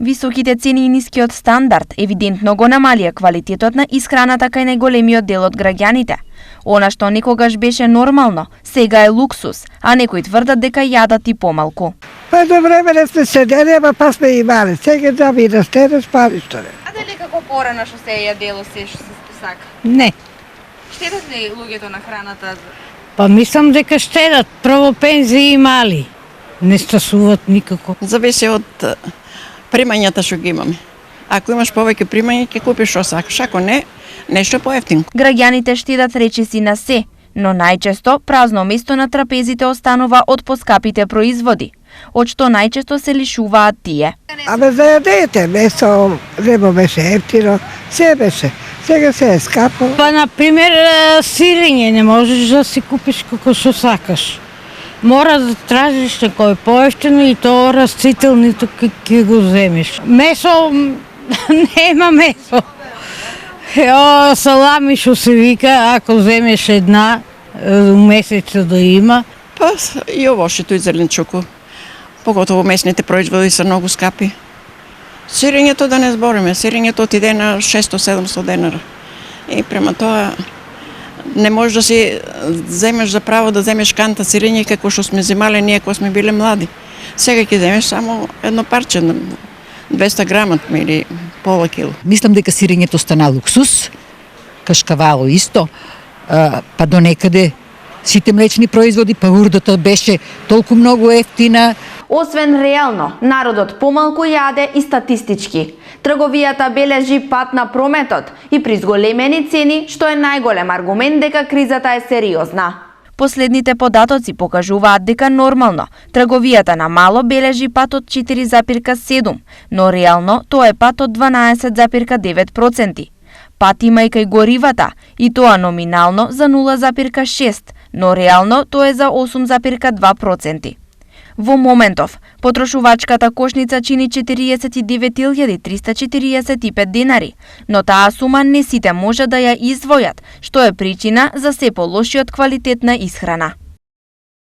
Високите цени и нискиот стандард евидентно го намалија квалитетот на исхраната кај најголемиот дел од граѓаните. Она што некогаш беше нормално, сега е луксус, а некои тврдат дека јадат и помалку. Па до време сме седели, па сме имали. Сега да ви растедеш пари што не. А дали како порано што се јадело се што се сака? Не. Штедат ли луѓето на храната? Па мислам дека штедат. Прво пензии мали. Не стасуват никако. Зависи од примањата што ги имаме. Ако имаш повеќе примања, ќе купиш што сакаш, ако не, нешто поевтинко. Граѓаните штедат речиси на се, но најчесто празно место на трапезите останува од поскапите производи, од што најчесто се лишуваат тие. Абе за јадете, месо нема беше ефтино, се беше. Сега се е скапо. Па, например, сирење не можеш да си купиш како што сакаш. Мора да тражиш некој поевтино и тоа растителнито ќе го земеш. Месо, нема месо. Салами што се вика, ако земеш една месеца да има. Па и овошето и зеленчуко. Поготово месните производи се многу скапи. Сирењето да не збориме, сирењето отиде на 600-700 денара. И према тоа не можеш да си земеш за право да земеш канта сирење како што сме земале ние кога сме биле млади. Сега ќе земеш само едно парче, 200 грама или пола кило. Мислам дека сирењето стана луксус, кашкавало исто, па до некаде сите млечни производи, па урдата беше толку многу ефтина. Освен реално, народот помалку јаде и статистички. Трговијата бележи пат на прометот и при зголемени цени, што е најголем аргумент дека кризата е сериозна. Последните податоци покажуваат дека нормално трговијата на мало бележи пат од 4,7, но реално тоа е пат од 12,9%. Пат има и кај горивата, и тоа номинално за 0,6, но реално тоа е за 8,2%. Во моментов, потрошувачката кошница чини 49.345 денари, но таа сума не сите може да ја издвојат, што е причина за се полошиот квалитет на исхрана.